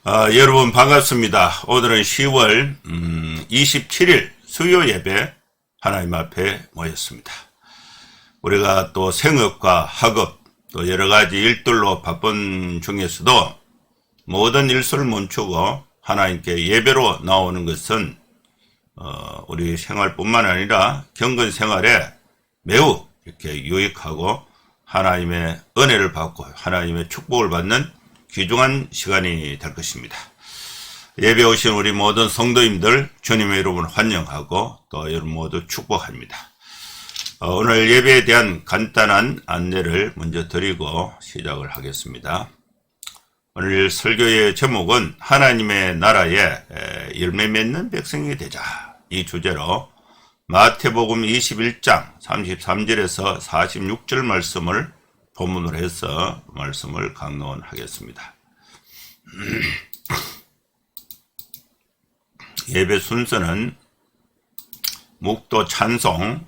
여러분 반갑습니다. 오늘은 10월 27일 수요 예배 하나님 앞에 모였습니다. 우리가 또 생업과 학업 또 여러가지 일들로 바쁜 중에서도 모든 일수를 멈추고 하나님께 예배로 나오는 것은 우리 생활뿐만 아니라 경건 생활에 매우 이렇게 유익하고 하나님의 은혜를 받고 하나님의 축복을 받는 귀중한 시간이 될 것입니다. 예배 오신 우리 모든 성도님들 주님의 이름으로 환영하고 또 여러분 모두 축복합니다. 오늘 예배에 대한 간단한 안내를 먼저 드리고 시작을 하겠습니다. 오늘 설교의 제목은 하나님의 나라에 열매 맺는 백성이 되자, 이 주제로 마태복음 21장 33절에서 46절 말씀을 본문으로 해서 말씀을 강론하겠습니다. 예배 순서는 묵도 찬송,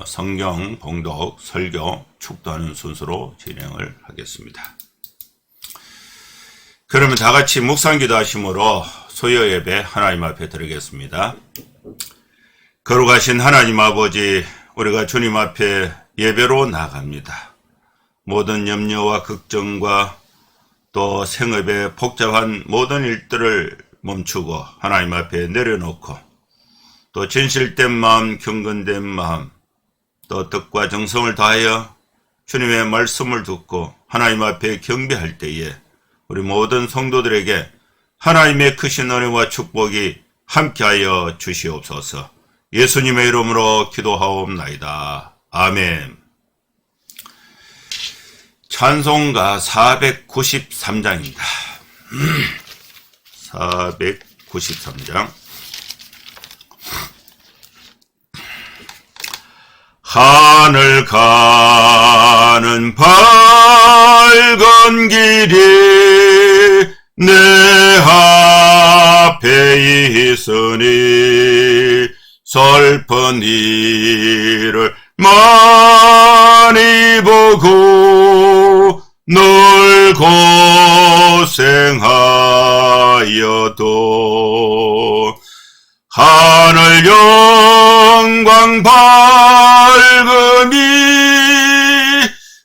성경 봉독, 설교, 축도하는 순서로 진행을 하겠습니다. 그러면 다 같이 묵상기도 하심으로 수요 예배 하나님 앞에 드리겠습니다. 거룩하신 하나님 아버지, 우리가 주님 앞에 예배로 나갑니다. 모든 염려와 걱정과 또 생업의 복잡한 모든 일들을 멈추고 하나님 앞에 내려놓고 또 진실된 마음, 경건된 마음, 또 뜻과 정성을 다하여 주님의 말씀을 듣고 하나님 앞에 경배할 때에 우리 모든 성도들에게 하나님의 크신 은혜와 축복이 함께하여 주시옵소서. 예수님의 이름으로 기도하옵나이다. 아멘. 찬송가 493장입니다. 493장. 하늘 가는 밝은 길이 내 앞에 있으니 슬픈 일을 많이 보고 늘 고생하여도 하늘 영광 밝음이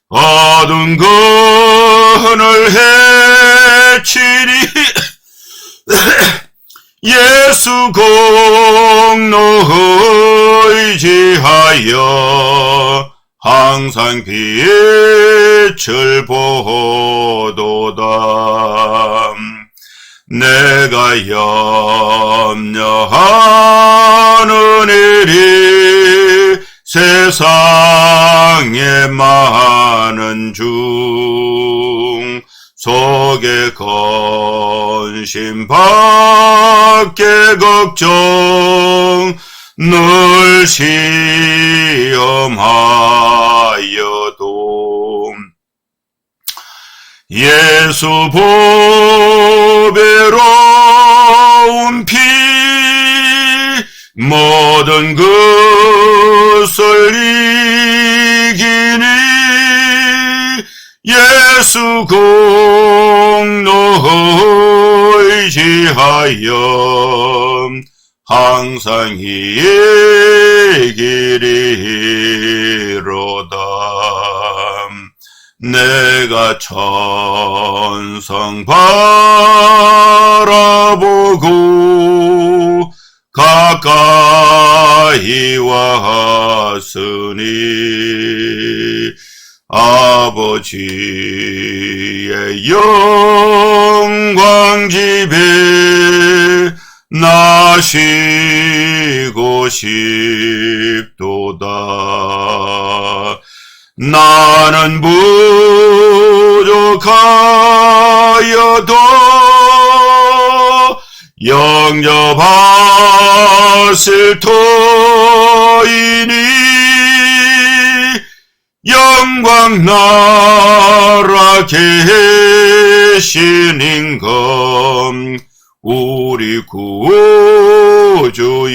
어두운 그늘 해치니 예수 공로 의지하여 항상 빛을 보도다. 내가 염려하는 일이 세상에 많은 중 속에 근심 밖에 걱정 늘 시험하여도 예수 보배로운 피 모든 것을 이기니 예수 공로 의지하여 항상 이기리로다. 내가 천성 바라보고 가까이 왔으니 아버지의 영광 집에 나시고 싶도다. 나는 부족하여도 영접하실 터이니 영광 나라 계신 임금 우리 구주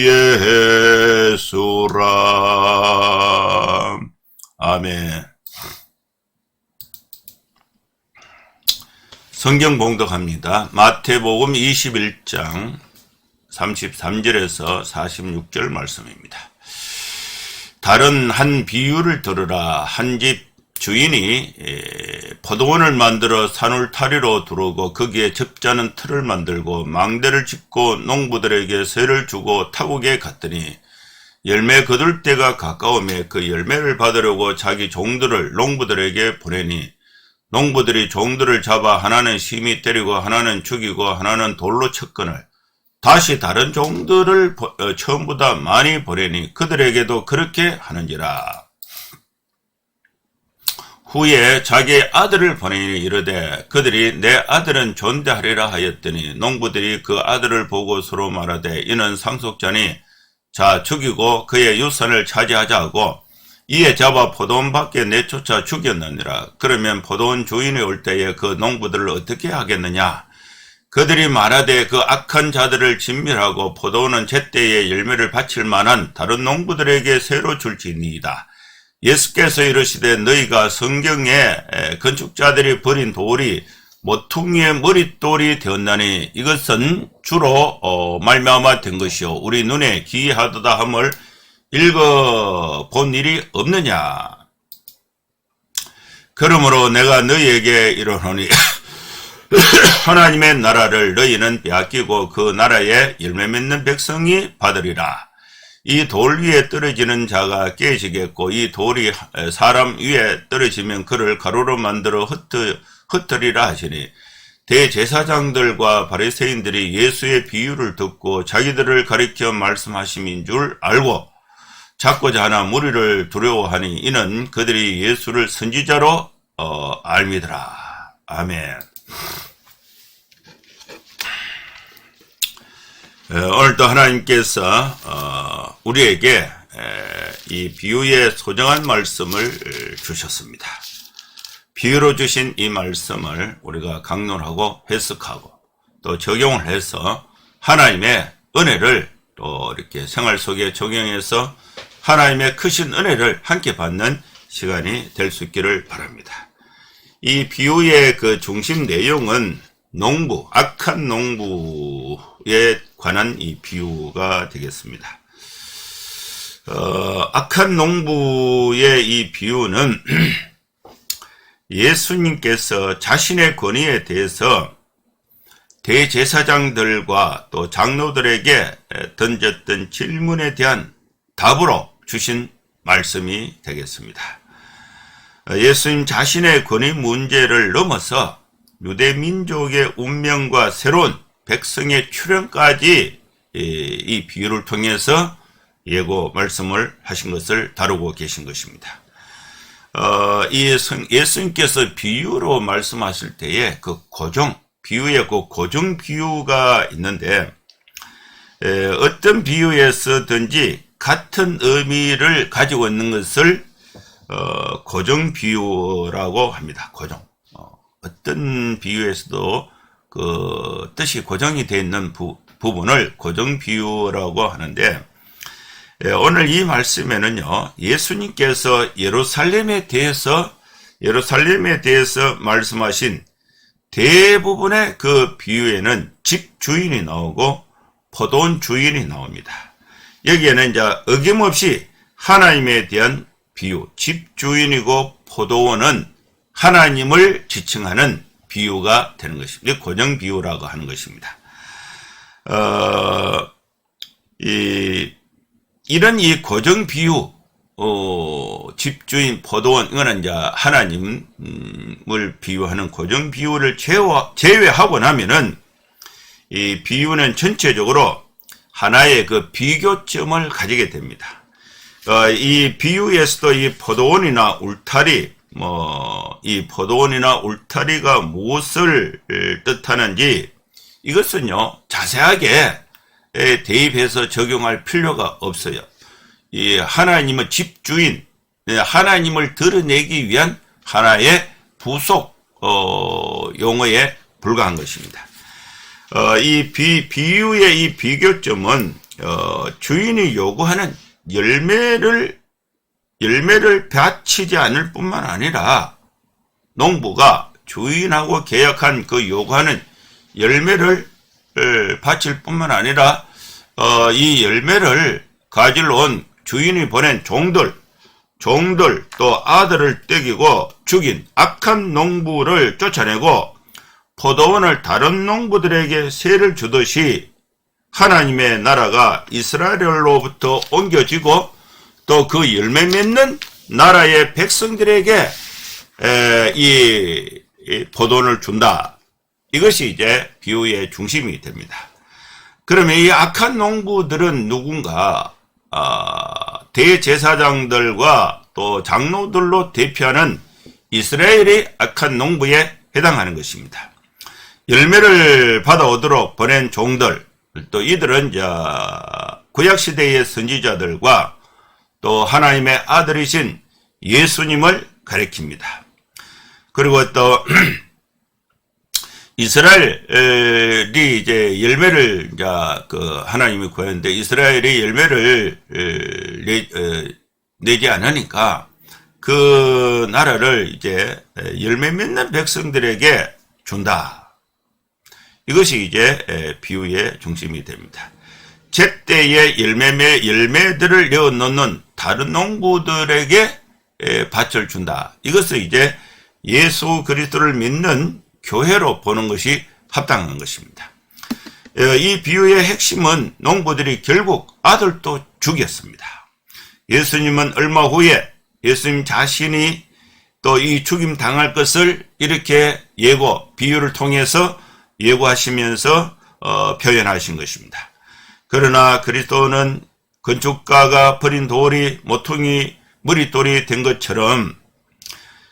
예수라. 아멘. 성경 봉독합니다. 마태복음 21장 33절에서 46절 말씀입니다. 다른 한 비유를 들으라. 한 집 주인이 포도원을 만들어 산울타리로 두르고 거기에 접자는 틀을 만들고 망대를 짓고 농부들에게 세를 주고 타국에 갔더니 열매 거둘 때가 가까우며 그 열매를 받으려고 자기 종들을 농부들에게 보내니 농부들이 종들을 잡아 하나는 심히 때리고 하나는 죽이고 하나는 돌로 쳤거늘 다시 다른 종들을 처음보다 많이 보내니 그들에게도 그렇게 하는지라. 후에 자기 아들을 보내니 이르되 그들이 내 아들은 존대하리라 하였더니 농부들이 그 아들을 보고 서로 말하되 이는 상속자니 자 죽이고 그의 유산을 차지하자 하고 이에 잡아 포도원 밖에 내쫓아 죽였느니라. 그러면 포도원 주인이 올 때에 그 농부들을 어떻게 하겠느냐. 그들이 말하되 그 악한 자들을 진멸하고 포도원은 제때에 열매를 바칠 만한 다른 농부들에게 새로 줄지니이다. 예수께서 이르시되 너희가 성경에 건축자들이 버린 돌이 모퉁이의 머릿돌이 되었나니 이것은 주로 말미암아 된 것이요 우리 눈에 기이하도다 함을 읽어본 일이 없느냐. 그러므로 내가 너희에게 이르노니 하나님의 나라를 너희는 빼앗기고 그 나라에 열매 맺는 백성이 받으리라. 이 돌 위에 떨어지는 자가 깨지겠고 이 돌이 사람 위에 떨어지면 그를 가루로 만들어 흩으리라 하시니 대제사장들과 바리새인들이 예수의 비유를 듣고 자기들을 가리켜 말씀하심인 줄 알고 잡고자 하나 무리를 두려워하니 이는 그들이 예수를 선지자로 알미더라. 아멘. 오늘도 하나님께서 우리에게 이 비유의 소정한 말씀을 주셨습니다. 비유로 주신 이 말씀을 우리가 강론하고 해석하고 또 적용을 해서 하나님의 은혜를 또 이렇게 생활 속에 적용해서 하나님의 크신 은혜를 함께 받는 시간이 될 수 있기를 바랍니다. 이 비유의 그 중심 내용은 농부, 악한 농부에 관한 이 비유가 되겠습니다. 악한 농부의 이 비유는 예수님께서 자신의 권위에 대해서 대제사장들과 또 장로들에게 던졌던 질문에 대한 답으로 주신 말씀이 되겠습니다. 예수님 자신의 권위 문제를 넘어서 유대 민족의 운명과 새로운 백성의 출현까지 이 비유를 통해서 예고 말씀을 하신 것을 다루고 계신 것입니다. 예수님께서 비유로 말씀하실 때에 그 비유의 그 고정 비유가 있는데 어떤 비유에서든지 같은 의미를 가지고 있는 것을 고정 비유라고 합니다. 고정. 어떤 비유에서도 그 뜻이 고정이 되어 있는 부분을 고정 비유라고 하는데 오늘 이 말씀에는요 예수님께서 예루살렘에 대해서 말씀하신 대부분의 그 비유에는 집 주인이 나오고 포도원 주인이 나옵니다. 여기에는 이제 어김없이 하나님에 대한 비유, 집 주인이고 포도원은 하나님을 지칭하는 비유가 되는 것입니다. 고정 비유라고 하는 것입니다. 이런 이 고정 비유, 집주인, 포도원, 이거는 이제 하나님을 비유하는 고정 비유를 제외하고 나면은 이 비유는 전체적으로 하나의 그 비교점을 가지게 됩니다. 이 비유에서도 이 포도원이나 울타리, 이 포도원이나 울타리가 무엇을 뜻하는지 이것은요, 자세하게 대입해서 적용할 필요가 없어요. 이 하나님은 집주인, 하나님을 드러내기 위한 하나의 부속, 용어에 불과한 것입니다. 이 비유의 이 비교점은, 주인이 요구하는 열매를 바치지 않을 뿐만 아니라 농부가 주인하고 계약한 그 요구하는 열매를 바칠 뿐만 아니라 이 열매를 가지러 온 주인이 보낸 종들 또 아들을 떼기고 죽인 악한 농부를 쫓아내고 포도원을 다른 농부들에게 세를 주듯이 하나님의 나라가 이스라엘로부터 옮겨지고 또 그 열매 맺는 나라의 백성들에게 이 포도원을 준다. 이것이 이제 비유의 중심이 됩니다. 그러면 이 악한 농부들은 누군가? 대제사장들과 또 장로들로 대표하는 이스라엘의 악한 농부에 해당하는 것입니다. 열매를 받아오도록 보낸 종들, 또 이들은 구약시대의 선지자들과 또 하나님의 아들이신 예수님을 가리킵니다. 그리고 또 이스라엘이 이제 열매를 하나님이 구했는데 이스라엘이 열매를 내지 않으니까 그 나라를 이제 열매 맺는 백성들에게 준다. 이것이 이제 비유의 중심이 됩니다. 제때에 열매들을 내어놓는 다른 농부들에게 밭을 준다. 이것을 이제 예수 그리스도를 믿는 교회로 보는 것이 합당한 것입니다. 이 비유의 핵심은 농부들이 결국 아들도 죽였습니다. 예수님은 얼마 후에 예수님 자신이 또 이 죽임 당할 것을 이렇게 비유를 통해서 예고하시면서 표현하신 것입니다. 그러나 그리스도는 건축가가 버린 돌이 모퉁이 머릿돌이 된 것처럼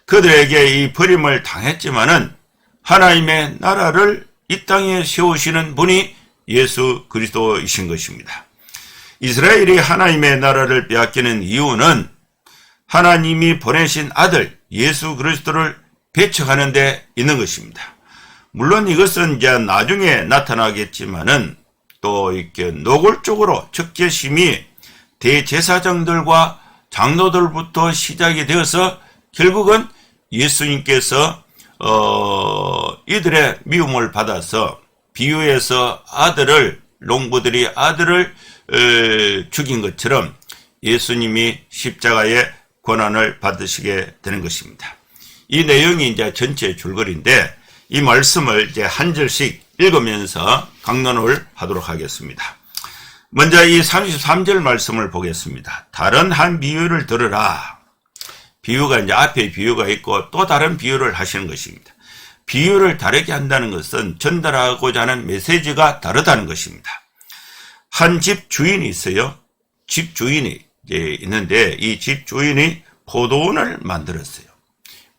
그들에게 이 버림을 당했지만은 하나님의 나라를 이 땅에 세우시는 분이 예수 그리스도이신 것입니다. 이스라엘이 하나님의 나라를 빼앗기는 이유는 하나님이 보내신 아들 예수 그리스도를 배척하는 데 있는 것입니다. 물론 이것은 이제 나중에 나타나겠지만은 또 이렇게 노골적으로 적개심이 대제사장들과 장로들부터 시작이 되어서 결국은 예수님께서 이들의 미움을 받아서 비유에서 농부들이 아들을 죽인 것처럼 예수님이 십자가의 고난을 받으시게 되는 것입니다. 이 내용이 이제 전체 줄거리인데 이 말씀을 이제 한 절씩 읽으면서 강론을 하도록 하겠습니다. 먼저 이 33절 말씀을 보겠습니다. 다른 한 비유를 들으라. 비유가 이제 앞에 비유가 있고 또 다른 비유를 하시는 것입니다. 비유를 다르게 한다는 것은 전달하고자 하는 메시지가 다르다는 것입니다. 한 집 주인이 있어요. 집 주인이 있는데 이 집 주인이 포도원을 만들었어요.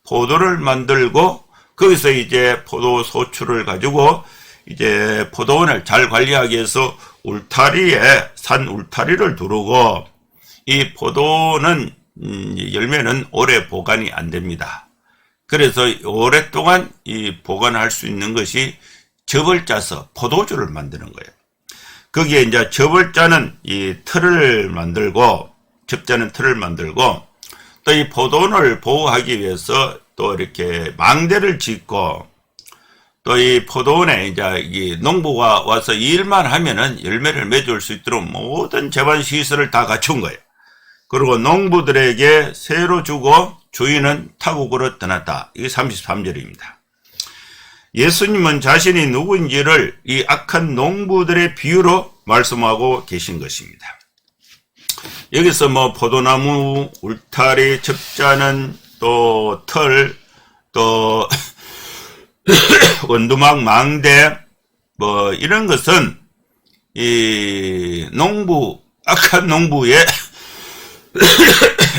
포도를 만들고 거기서 이제 포도 소출을 가지고 이제 포도원을 잘 관리하기 위해서 산 울타리를 두르고 이 포도는 열매는 오래 보관이 안 됩니다. 그래서 오랫동안 이 보관할 수 있는 것이 즙을 짜서 포도주를 만드는 거예요. 거기에 이제 즙을 짜는 이 틀을 만들고 즙짜는 틀을 만들고 또 이 포도원을 보호하기 위해서 또 이렇게 망대를 짓고 또 이 포도원에 이제 이 농부가 와서 일만 하면은 열매를 맺을 수 있도록 모든 제반 시설을 다 갖춘 거예요. 그리고 농부들에게 세로 주고 주인은 타국으로 떠났다. 이게 33절입니다. 예수님은 자신이 누구인지를 이 악한 농부들의 비유로 말씀하고 계신 것입니다. 여기서 포도나무, 울타리, 즙자는 또 털, 또 원두막, 망대 이런 것은 이 악한 농부의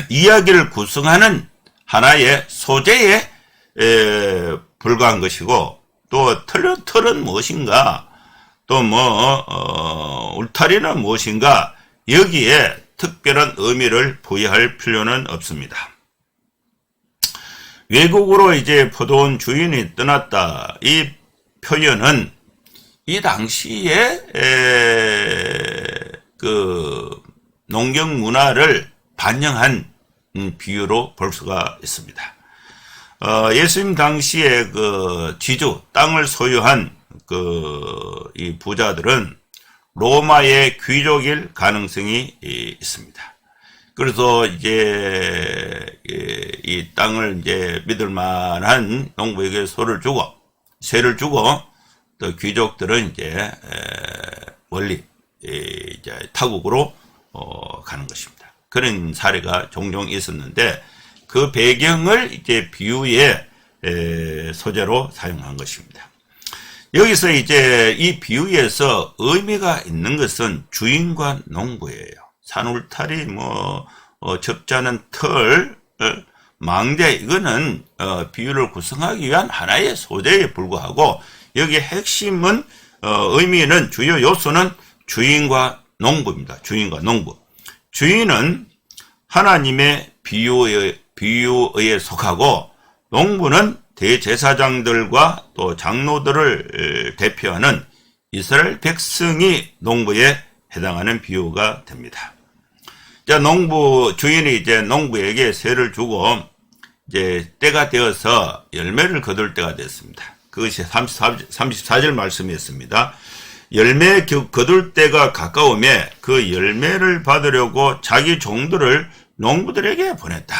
이야기를 구성하는 하나의 소재에 불과한 것이고 또 털은 무엇인가 또 울타리는 무엇인가 여기에 특별한 의미를 부여할 필요는 없습니다. 외국으로 이제 포도원 주인이 떠났다. 이 표현은 이 당시에 그 농경 문화를 반영한 비유로 볼 수가 있습니다. 예수님 당시에 그 지주, 땅을 소유한 이 부자들은 로마의 귀족일 가능성이 있습니다. 그래서 이제 이 땅을 이제 믿을 만한 농부에게 세를 주고 또 귀족들은 이제 멀리 이제 타국으로 가는 것입니다. 그런 사례가 종종 있었는데 그 배경을 이제 비유의 소재로 사용한 것입니다. 여기서 이제 이 비유에서 의미가 있는 것은 주인과 농부예요. 산울타리, 접자는 털, 망대, 이거는 비유를 구성하기 위한 하나의 소재에 불과하고, 여기 핵심은 의미는 주요 요소는 주인과 농부입니다. 주인과 농부. 주인은 하나님의 비유에 속하고, 농부는 대제사장들과 또 장로들을 대표하는 이스라엘 백성이 농부에 해당하는 비유가 됩니다. 자, 주인이 이제 농부에게 세를 주고, 이제 때가 되어서 열매를 거둘 때가 됐습니다. 그것이 34절 말씀이었습니다. 열매 거둘 때가 가까우며 그 열매를 받으려고 자기 종들을 농부들에게 보냈다.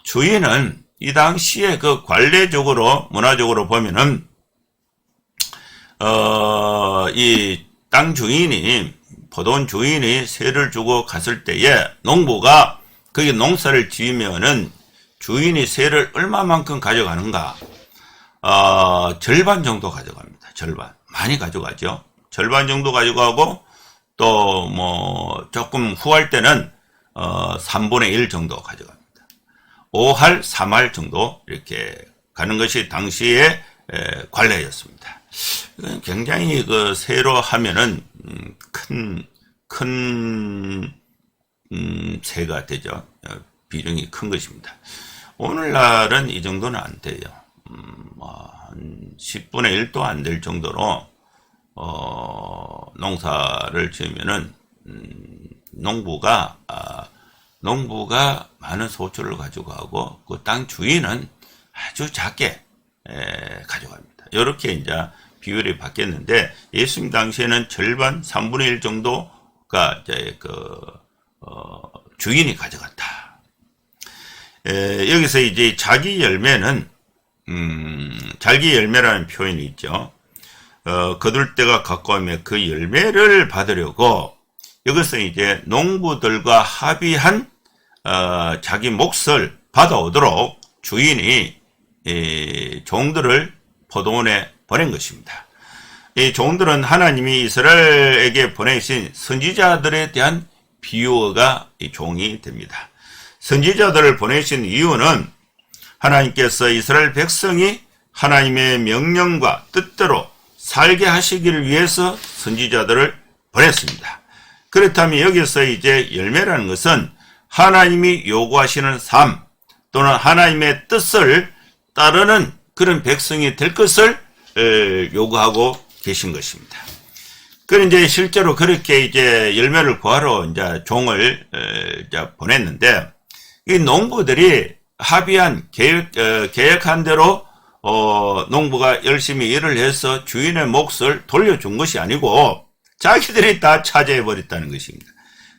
주인은 이 당시에 그 관례적으로, 문화적으로 보면은, 이 땅 주인이, 포도원 주인이 세를 주고 갔을 때에 농부가 거기 농사를 지으면은 주인이 세를 얼마만큼 가져가는가? 절반 정도 가져갑니다. 절반. 많이 가져가죠. 절반 정도 가져가고, 또 조금 후할 때는 3분의 1 정도 가져갑니다. 5할, 3할 정도 이렇게 가는 것이 당시의 관례였습니다. 이건 굉장히 그 세로 하면은 큰 세가 되죠. 비중이 큰 것입니다. 오늘날은 이 정도는 안 돼요. 한 10분의 1도 안 될 정도로 농사를 지으면은 농부가 많은 소출을 가져가고 그 땅 주인은 아주 작게 가져갑니다. 이렇게 이제 비율이 바뀌었는데 예수님 당시에는 절반 3분의 1 정도가 이제 주인이 가져갔다. 여기서 이제 자기 열매는 자기 열매라는 표현이 있죠. 거둘 때가 가까우면 그 열매를 받으려고 여기서 이제 농부들과 합의한 자기 몫을 받아오도록 주인이 종들을 포도원에 보낸 것입니다. 이 종들은 하나님이 이스라엘에게 보내신 선지자들에 대한 비유어가 이 종이 됩니다. 선지자들을 보내신 이유는 하나님께서 이스라엘 백성이 하나님의 명령과 뜻대로 살게 하시기를 위해서 선지자들을 보냈습니다. 그렇다면 여기서 이제 열매라는 것은 하나님이 요구하시는 삶 또는 하나님의 뜻을 따르는 그런 백성이 될 것을 요구하고 계신 것입니다. 그럼 이제 실제로 그렇게 이제 열매를 구하러 이제 종을 이제 보냈는데 이 농부들이 합의한 계획한 대로 농부가 열심히 일을 해서 주인의 몫을 돌려준 것이 아니고 자기들이 다 차지해 버렸다는 것입니다.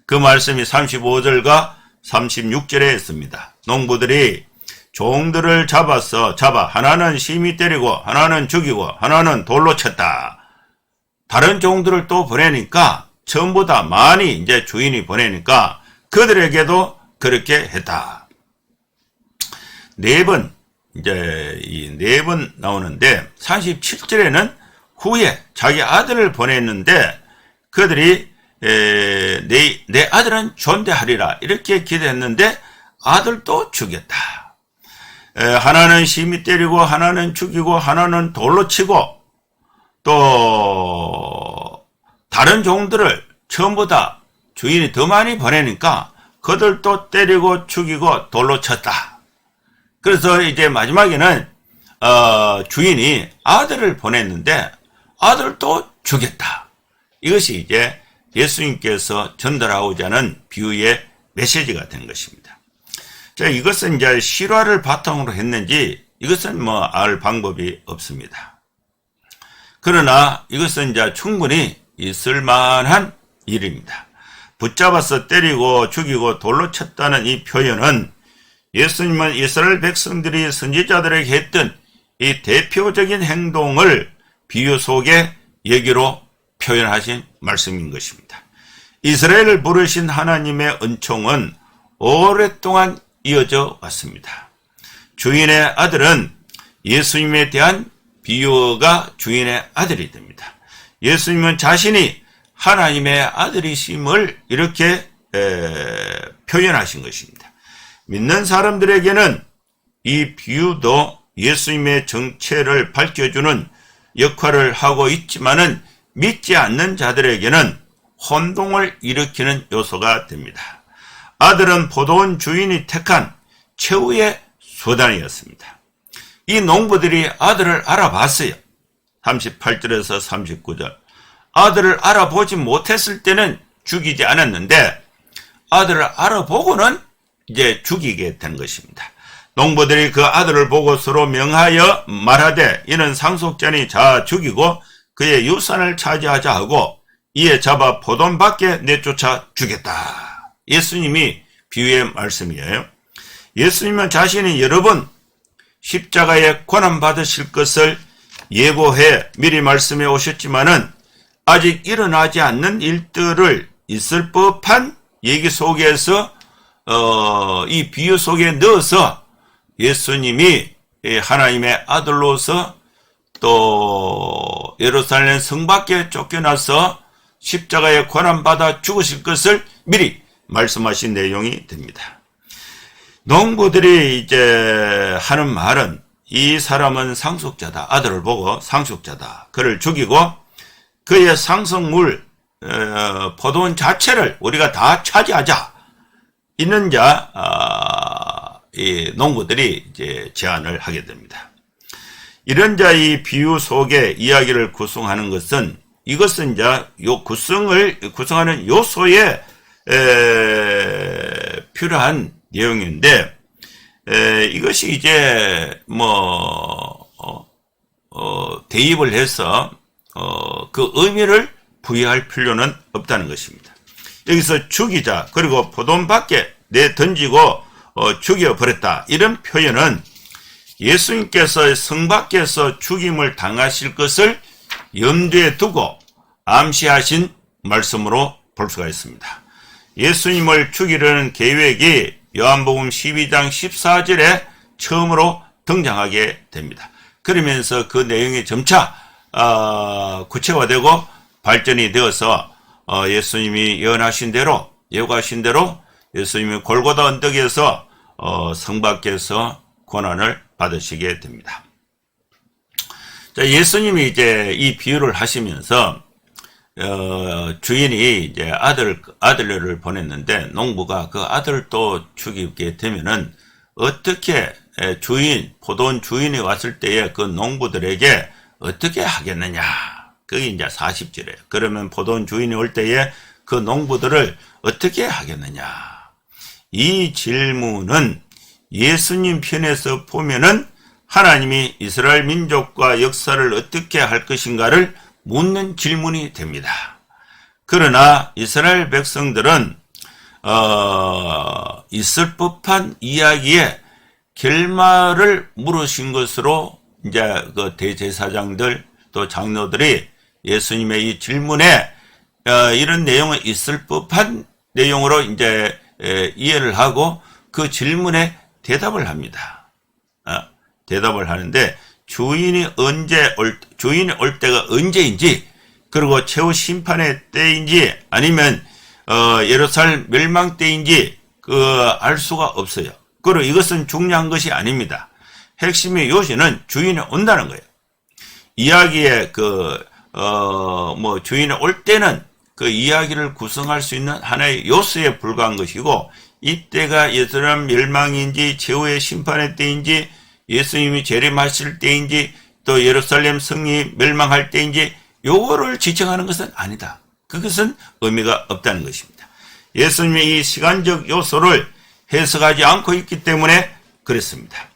그 말씀이 35절과 36절에 있습니다. 농부들이 종들을 잡아 하나는 심히 때리고 하나는 죽이고 하나는 돌로 쳤다. 다른 종들을 또 보내니까 전보다 많이 이제 주인이 보내니까 그들에게도 그렇게 했다. 네 번 나오는데 37절에는 후에 자기 아들을 보냈는데 그들이 내 아들은 존대하리라 이렇게 기도했는데 아들도 죽였다. 하나는 심히 때리고 하나는 죽이고 하나는 돌로 치고 또 다른 종들을 처음보다 주인이 더 많이 보내니까 그들도 때리고 죽이고 돌로 쳤다. 그래서 이제 마지막에는 주인이 아들을 보냈는데 아들도 죽였다. 이것이 이제 예수님께서 전달하고자 하는 비유의 메시지가 된 것입니다. 자, 이것은 이제 실화를 바탕으로 했는지 이것은 뭐 알 방법이 없습니다. 그러나 이것은 이제 충분히 있을 만한 일입니다. 붙잡아서 때리고 죽이고 돌로 쳤다는 이 표현은 예수님은 이스라엘 백성들이 선지자들에게 했던 이 대표적인 행동을 비유 속의 얘기로 표현하신 말씀인 것입니다. 이스라엘을 부르신 하나님의 은총은 오랫동안 이어져 왔습니다. 주인의 아들은 예수님에 대한 비유가 주인의 아들이 됩니다. 예수님은 자신이 하나님의 아들이심을 이렇게 표현하신 것입니다. 믿는 사람들에게는 이 비유도 예수님의 정체를 밝혀주는 역할을 하고 있지만은 믿지 않는 자들에게는 혼동을 일으키는 요소가 됩니다. 아들은 포도원 주인이 택한 최후의 수단이었습니다. 이 농부들이 아들을 알아봤어요. 38절에서 39절. 아들을 알아보지 못했을 때는 죽이지 않았는데 아들을 알아보고는 이제 죽이게 된 것입니다. 농부들이 그 아들을 보고 서로 명하여 말하되 이는 상속자니 자 죽이고 그의 유산을 차지하자 하고 이에 잡아 포도원 밖에 내쫓아 주겠다. 예수님이 비유의 말씀이에요. 예수님은 자신이 여러 번 십자가에 고난받으실 것을 예고해 미리 말씀해 오셨지만은 아직 일어나지 않는 일들을 있을 법한 얘기 속에서 이 비유 속에 넣어서 예수님이 하나님의 아들로서 또 예루살렘 성 밖에 쫓겨나서 십자가에 고난받아 죽으실 것을 미리 말씀하신 내용이 됩니다. 농부들이 이제 하는 말은 이 사람은 상속자다. 아들을 보고 상속자다. 그를 죽이고 그의 상속물 포도원 자체를 우리가 다 차지하자. 이는 이 농부들이 이제 제안을 하게 됩니다. 이런 이 비유 속에 이야기를 구성하는 것은 이것은 이제 요 구성하는 요소에 필요한 내용인데 이것이 이제 대입을 해서 그 의미를 부여할 필요는 없다는 것입니다. 여기서 죽이자 그리고 포도원 밖에 내던지고 죽여버렸다 이런 표현은 예수님께서 성 밖에서 죽임을 당하실 것을 염두에 두고 암시하신 말씀으로 볼 수가 있습니다. 예수님을 죽이려는 계획이 요한복음 12장 14절에 처음으로 등장하게 됩니다. 그러면서 그 내용이 점차 구체화되고 발전이 되어서 예수님이 예언하신 대로 예고하신 대로 예수님이 골고다 언덕에서 성 밖에서 고난을 받으시게 됩니다. 자, 예수님이 이제 이 비유를 하시면서 주인이 이제 아들을 보냈는데 농부가 그 아들을 또 죽이게 되면은 어떻게 포도원 주인이 왔을 때에 그 농부들에게 어떻게 하겠느냐. 그게 이제 40절이에요. 그러면 포도원 주인이 올 때에 그 농부들을 어떻게 하겠느냐. 이 질문은 예수님 편에서 보면은 하나님이 이스라엘 민족과 역사를 어떻게 할 것인가를 묻는 질문이 됩니다. 그러나 이스라엘 백성들은 있을 법한 이야기에 결말을 물으신 것으로 이제 그 대제사장들 또 장로들이 예수님의 이 질문에 이런 내용은 있을 법한 내용으로 이제 이해를 하고 그 질문에 대답을 합니다. 대답을 하는데 주인이 올 때가 언제인지 그리고 최후 심판의 때인지 아니면 예루살렘 멸망 때인지 알 수가 없어요. 그리고 이것은 중요한 것이 아닙니다. 핵심의 요지는 주인이 온다는 거예요. 이야기에 주인이 올 때는 그 이야기를 구성할 수 있는 하나의 요소에 불과한 것이고 이때가 예루살렘 멸망인지 최후의 심판의 때인지 예수님이 재림하실 때인지 또 예루살렘 성이 멸망할 때인지 요거를 지정하는 것은 아니다. 그것은 의미가 없다는 것입니다. 예수님의 이 시간적 요소를 해석하지 않고 있기 때문에 그렇습니다.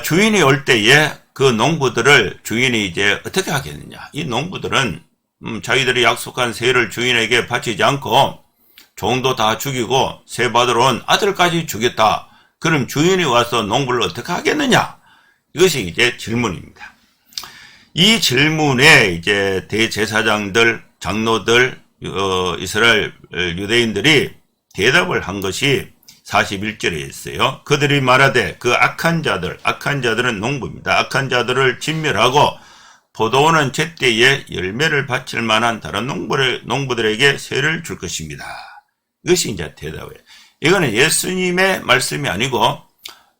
주인이 올 때에 그 농부들을 주인이 이제 어떻게 하겠느냐. 이 농부들은 자기들이 약속한 세를 주인에게 바치지 않고 종도 다 죽이고 세 받으러 온 아들까지 죽였다. 그럼 주인이 와서 농부를 어떻게 하겠느냐? 이것이 이제 질문입니다. 이 질문에 이제 대제사장들, 장로들, 이스라엘 유대인들이 대답을 한 것이 41절에 있어요. 그들이 말하되 그 악한 자들은 농부입니다. 악한 자들을 진멸하고 포도원은 제때에 열매를 바칠 만한 다른 농부들에게 세를 줄 것입니다. 이것이 이제 대답이에요. 이거는 예수님의 말씀이 아니고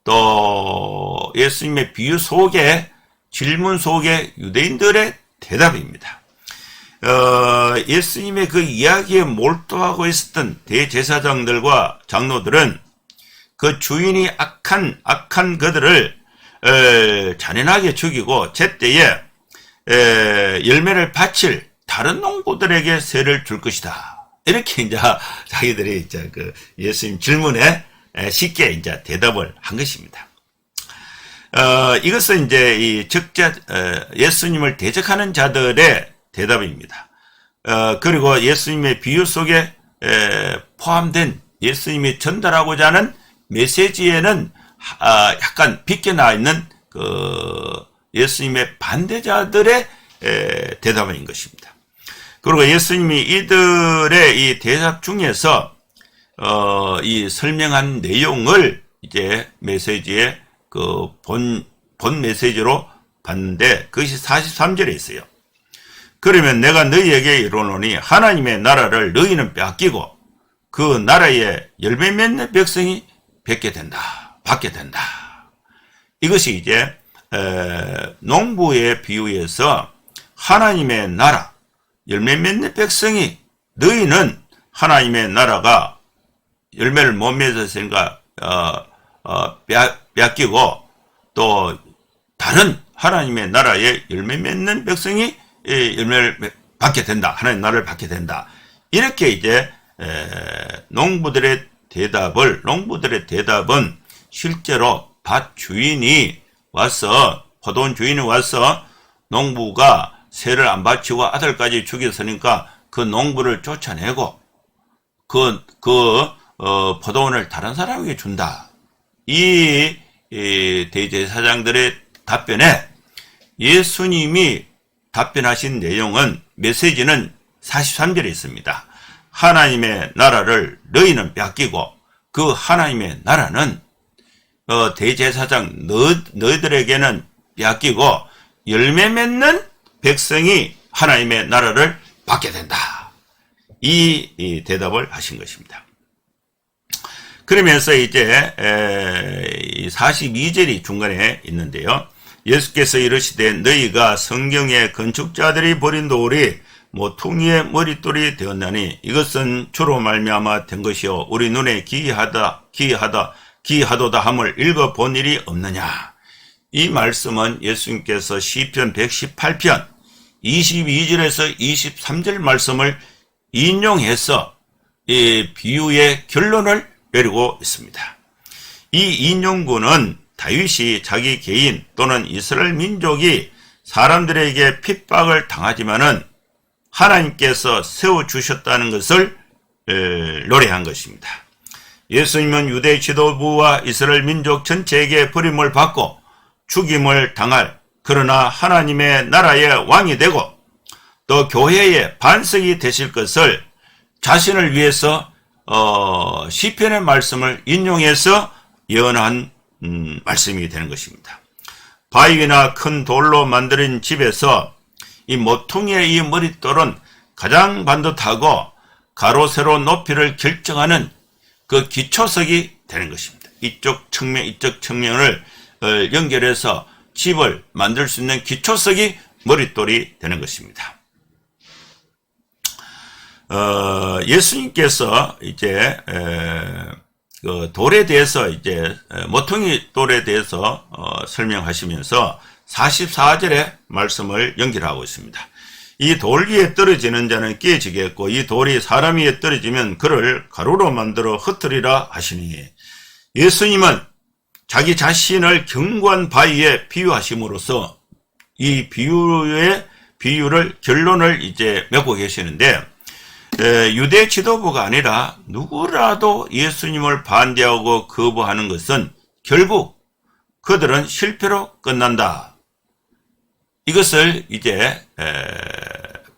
또 예수님의 비유 속에 질문 속에 유대인들의 대답입니다. 예수님의 그 이야기에 몰두하고 있었던 대제사장들과 장로들은 그 주인이 악한 그들을 잔인하게 죽이고 제때에 열매를 바칠 다른 농부들에게 세를 줄 것이다. 이렇게 이제 자기들이 이제 그 예수님 질문에 쉽게 이제 대답을 한 것입니다. 이것은 이제 이 예수님을 대적하는 자들의 대답입니다. 그리고 예수님의 비유 속에 포함된 예수님이 전달하고자 하는 메시지에는 약간 비껴나 있는 그 예수님의 반대자들의 대답인 것입니다. 그리고 예수님이 이들의 이 대답 중에서 이 설명한 내용을 이제 메시지의 그 본 메시지로 봤는데 그것이 43절에 있어요. 그러면 내가 너희에게 이르노니 하나님의 나라를 너희는 빼앗기고 그 나라에 열매 맺는 백성이 받게 된다. 이것이 이제 농부의 비유에서 하나님의 나라, 열매 맺는 백성이 너희는 하나님의 나라가 열매를 못 맺었으니까 빼앗기고 또 다른 하나님의 나라에 열매 맺는 백성이 열매를 받게 된다. 하나님의 나라를 받게 된다. 이렇게 이제 농부들의 대답은 실제로 밭 주인이 와서 포도원 주인이 와서 농부가 세를 안 바치고 아들까지 죽였으니까 그 농부를 쫓아내고 포도원을 다른 사람에게 준다. 이 대제사장들의 답변에 예수님이 답변하신 내용은 메시지는 43절에 있습니다. 하나님의 나라를 너희는 빼앗기고 그 하나님의 나라는 대제사장 너희들에게는 빼앗기고 열매 맺는 백성이 하나님의 나라를 받게 된다. 이 대답을 하신 것입니다. 그러면서 이제 42절이 중간에 있는데요. 예수께서 이르시되 너희가 성경의 건축자들이 버린 돌이 모퉁이의 머릿돌이 되었나니 이것은 주로 말미암아 된 것이요 우리 눈에 기이하도다 함을 읽어본 일이 없느냐. 이 말씀은 예수님께서 시편 118편 22절에서 23절 말씀을 인용해서 이 비유의 결론을 내리고 있습니다. 이 인용구는 다윗이 자기 개인 또는 이스라엘 민족이 사람들에게 핍박을 당하지만은 하나님께서 세워주셨다는 것을 노래한 것입니다. 예수님은 유대 지도부와 이스라엘 민족 전체에게 버림을 받고 죽임을 당할 그러나 하나님의 나라의 왕이 되고 또 교회의 반석이 되실 것을 자신을 위해서 시편의 말씀을 인용해서 예언한 말씀이 되는 것입니다. 바위나 큰 돌로 만들어진 집에서 이 모퉁이의 이 머릿돌은 가장 반듯하고 가로 세로 높이를 결정하는 그 기초석이 되는 것입니다. 이쪽 측면을 연결해서 집을 만들 수 있는 기초석이 머릿돌이 되는 것입니다. 예수님께서 이제 그 돌에 대해서 이제 모퉁이 돌에 대해서 설명하시면서 44절의 말씀을 연결하고 있습니다. 이 돌 위에 떨어지는 자는 깨지겠고 이 돌이 사람 위에 떨어지면 그를 가루로 만들어 흩으리라 하시니 예수님은 자기 자신을 견고한 바위에 비유하심으로써 이 비유를 결론을 이제 맺고 계시는데, 유대 지도부가 아니라 누구라도 예수님을 반대하고 거부하는 것은 결국 그들은 실패로 끝난다. 이것을 이제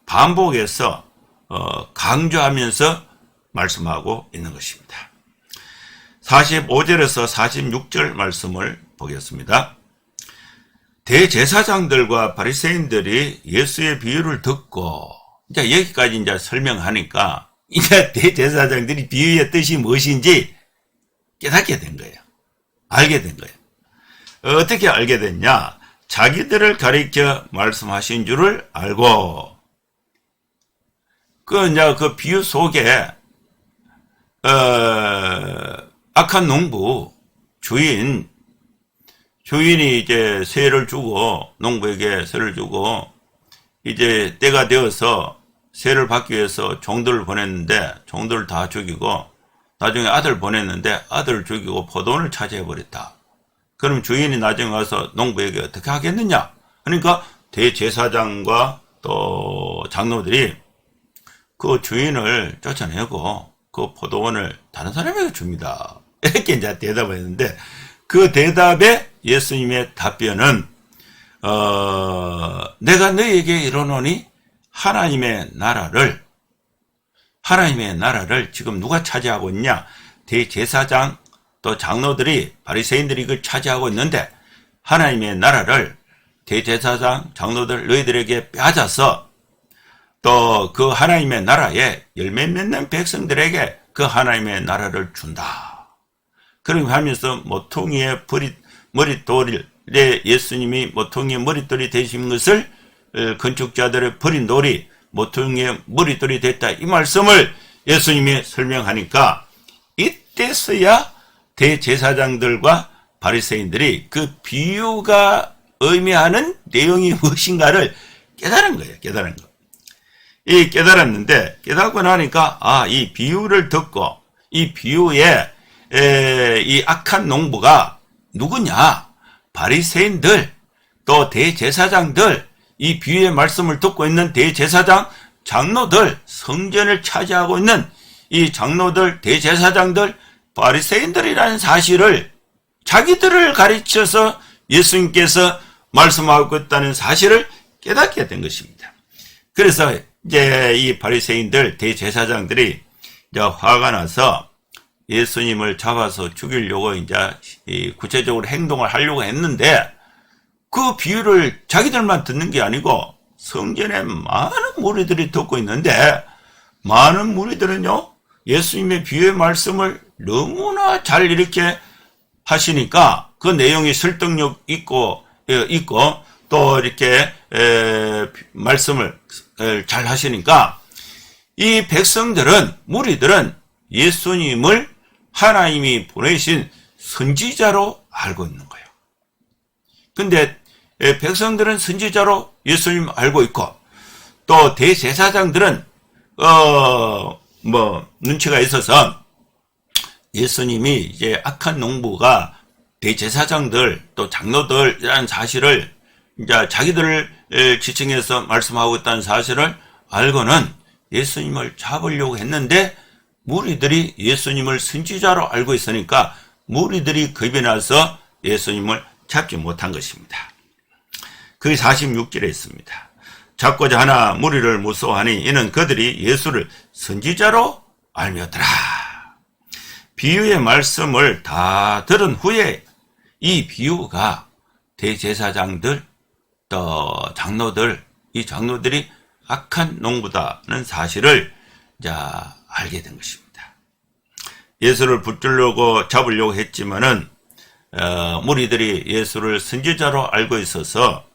반복해서 강조하면서 말씀하고 있는 것입니다. 45절에서 46절 말씀을 보겠습니다. 대제사장들과 바리새인들이 예수의 비유를 듣고, 이제 여기까지 이제 설명하니까 이제 대제사장들이 비유의 뜻이 무엇인지 깨닫게 된 거예요. 알게 된 거예요. 어떻게 알게 됐냐? 자기들을 가리켜 말씀하신 줄을 알고, 그 비유 속에 악한 농부 주인이 이제 세를 주고, 농부에게 세를 주고, 이제 때가 되어서 세를 받기 위해서 종들을 보냈는데 종들을 다 죽이고, 나중에 아들 보냈는데 아들을 죽이고 포도원을 차지해버렸다. 그럼 주인이 나중에 와서 농부에게 어떻게 하겠느냐? 그러니까 대제사장과 또 장로들이 그 주인을 쫓아내고 그 포도원을 다른 사람에게 줍니다. 이렇게 이제 대답을 했는데, 그 대답에 예수님의 답변은 내가 너희에게 이르노니 하나님의 나라를 지금 누가 차지하고 있냐? 대제사장 또 장로들이, 바리새인들이 그걸 차지하고 있는데, 하나님의 나라를 대제사장 장로들 너희들에게 빼앗아서 또 그 하나님의 나라에 열매 맺는 백성들에게 그 하나님의 나라를 준다. 그렇게 하면서 모퉁이의 머릿돌을, 예수님이 모퉁이의 머릿돌이 되신 것을 건축자들의 버린 돌이 모퉁이의 머릿돌이 됐다, 이 말씀을 예수님이 설명하니까, 이때서야 대제사장들과 바리새인들이 그 비유가 의미하는 내용이 무엇인가를 깨달은 거예요. 이 깨달았는데, 깨닫고 나니까 이 비유를 듣고 이 비유에 이 악한 농부가 누구냐? 바리새인들 또 대제사장들, 이 비유의 말씀을 듣고 있는 대제사장 장로들, 성전을 차지하고 있는 이 장로들, 대제사장들, 바리새인들이라는 사실을, 자기들을 가르쳐서 예수님께서 말씀하고 있다는 사실을 깨닫게 된 것입니다. 그래서 이제 이 바리새인들, 대제사장들이 이제 화가 나서 예수님을 잡아서 죽이려고 이제 구체적으로 행동을 하려고 했는데, 그 비유를 자기들만 듣는 게 아니고 성전에 많은 무리들이 듣고 있는데, 많은 무리들은요 예수님의 비유의 말씀을 너무나 잘 이렇게 하시니까, 그 내용이 설득력 있고 또 이렇게 말씀을 잘 하시니까, 이 백성들은, 무리들은 예수님을 하나님이 보내신 선지자로 알고 있는 거예요. 근데 백성들은 선지자로 예수님 알고 있고, 또 대제사장들은 눈치가 있어서 예수님이 이제 악한 농부가 대제사장들 또 장로들이라는 사실을, 이제 자기들을 지칭해서 말씀하고 있다는 사실을 알고는 예수님을 잡으려고 했는데, 무리들이 예수님을 선지자로 알고 있으니까 무리들이 겁이 나서 예수님을 잡지 못한 것입니다. 그게 46절에 있습니다. 잡고자 하나 무리를 무서워하니 이는 그들이 예수를 선지자로 알며더라. 비유의 말씀을 다 들은 후에 이 비유가 대제사장들 또 장로들, 이 장로들이 악한 농부다는 사실을 이제 알게 된 것입니다. 예수를 붙들려고 잡으려고 했지만은 무리들이 예수를 선지자로 알고 있어서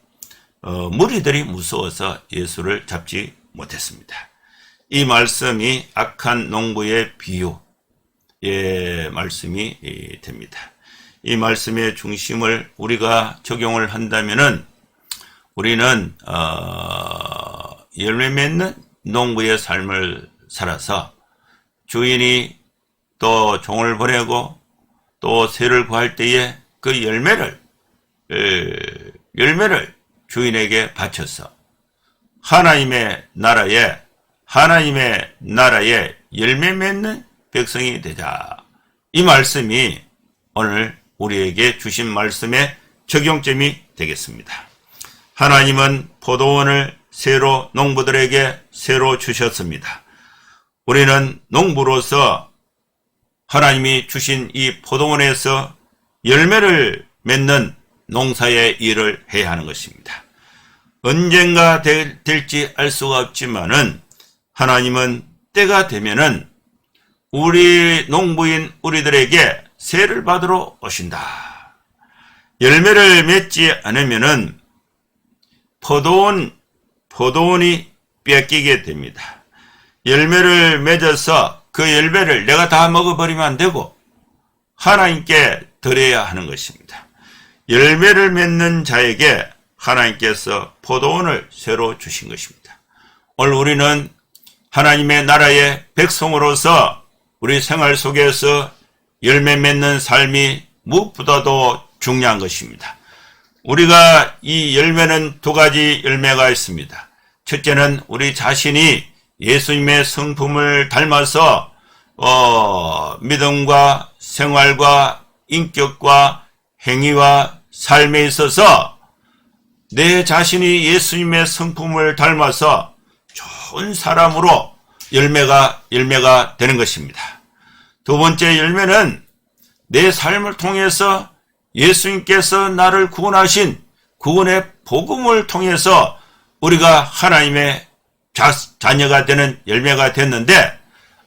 무리들이 무서워서 예수를 잡지 못했습니다. 이 말씀이 악한 농부의 비유의 말씀이 됩니다. 이 말씀의 중심을 우리가 적용을 한다면은, 우리는 열매 맺는 농부의 삶을 살아서 주인이 또 종을 보내고 또 세를 구할 때에 그 열매를 주인에게 바쳐서 하나님의 나라에 열매 맺는 백성이 되자. 이 말씀이 오늘 우리에게 주신 말씀의 적용점이 되겠습니다. 하나님은 포도원을 농부들에게 새로 주셨습니다. 우리는 농부로서 하나님이 주신 이 포도원에서 열매를 맺는 농사의 일을 해야 하는 것입니다. 언젠가 될지 알 수가 없지만은 하나님은 때가 되면은 우리 농부인 우리들에게 세를 받으러 오신다. 열매를 맺지 않으면은 포도원이 뺏기게 됩니다. 열매를 맺어서 그 열매를 내가 다 먹어버리면 안 되고 하나님께 드려야 하는 것입니다. 열매를 맺는 자에게 하나님께서 포도원을 새로 주신 것입니다. 오늘 우리는 하나님의 나라의 백성으로서 우리 생활 속에서 열매 맺는 삶이 무엇보다도 중요한 것입니다. 우리가 이 열매는 두 가지 열매가 있습니다. 첫째는 우리 자신이 예수님의 성품을 닮아서 믿음과 생활과 인격과 행위와 삶에 있어서 내 자신이 예수님의 성품을 닮아서 좋은 사람으로 열매가 되는 것입니다. 두 번째 열매는 내 삶을 통해서 예수님께서 나를 구원하신 구원의 복음을 통해서 우리가 하나님의 자녀가 되는 열매가 됐는데,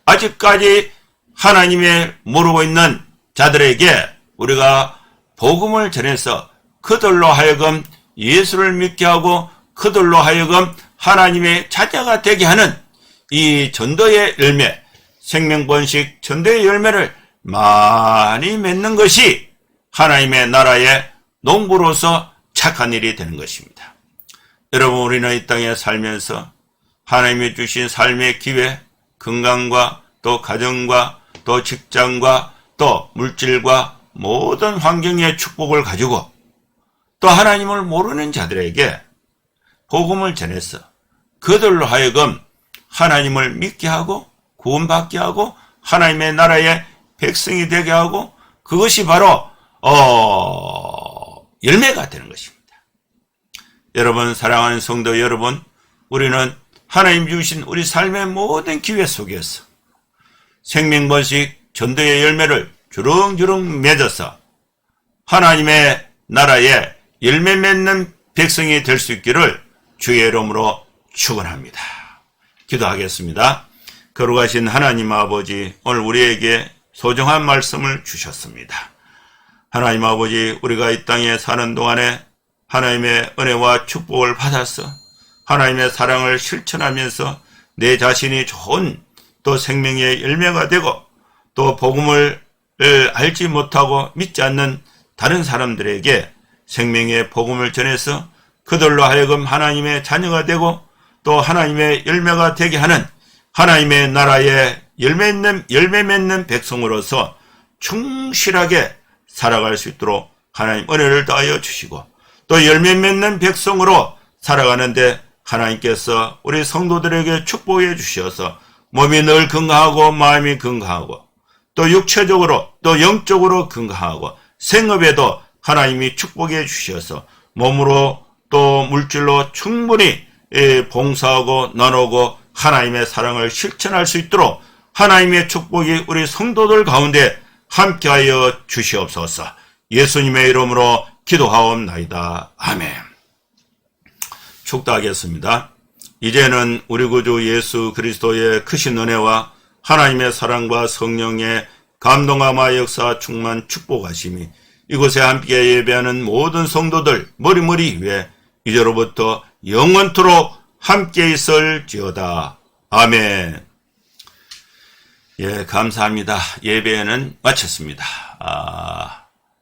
아직까지 하나님을 모르고 있는 자들에게 우리가 복음을 전해서 그들로 하여금 예수를 믿게 하고 그들로 하여금 하나님의 자녀가 되게 하는 이 전도의 열매, 생명번식 전도의 열매를 많이 맺는 것이 하나님의 나라의 농부로서 착한 일이 되는 것입니다. 여러분, 우리는 이 땅에 살면서 하나님이 주신 삶의 기회, 건강과 또 가정과 또 직장과 또 물질과 모든 환경의 축복을 가지고 또 하나님을 모르는 자들에게 복음을 전해서 그들로 하여금 하나님을 믿게 하고 구원받게 하고 하나님의 나라의 백성이 되게 하고, 그것이 바로 열매가 되는 것입니다. 여러분, 사랑하는 성도 여러분, 우리는 하나님 주신 우리 삶의 모든 기회 속에서 생명번식 전도의 열매를 주렁주렁 맺어서 하나님의 나라에 열매 맺는 백성이 될 수 있기를 주의 이름으로 축원합니다. 기도하겠습니다. 거룩하신 하나님 아버지, 오늘 우리에게 소중한 말씀을 주셨습니다. 하나님 아버지, 우리가 이 땅에 사는 동안에 하나님의 은혜와 축복을 받아서 하나님의 사랑을 실천하면서 내 자신이 좋은 또 생명의 열매가 되고, 또 복음을 알지 못하고 믿지 않는 다른 사람들에게 생명의 복음을 전해서 그들로 하여금 하나님의 자녀가 되고 또 하나님의 열매가 되게 하는 하나님의 나라의 열매 맺는 백성으로서 충실하게 살아갈 수 있도록 하나님 은혜를 더하여 주시고, 또 열매 맺는 백성으로 살아가는데 하나님께서 우리 성도들에게 축복해 주셔서 몸이 늘 건강하고 마음이 건강하고 또 육체적으로 또 영적으로 건강하고 생업에도 하나님이 축복해 주셔서 몸으로 또 물질로 충분히 봉사하고 나누고 하나님의 사랑을 실천할 수 있도록 하나님의 축복이 우리 성도들 가운데 함께하여 주시옵소서. 예수님의 이름으로 기도하옵나이다. 아멘. 축도하겠습니다. 이제는 우리 구주 예수 그리스도의 크신 은혜와 하나님의 사랑과 성령의 감동함과 역사 충만 축복하심이 이곳에 함께 예배하는 모든 성도들 머리머리 위에 이제로부터 영원토록 함께 있을지어다. 아멘. 예, 감사합니다. 예배는 마쳤습니다.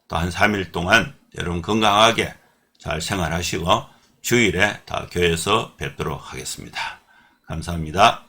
또 한 3일 동안 여러분 건강하게 잘 생활하시고 주일에 다 교회에서 뵙도록 하겠습니다. 감사합니다.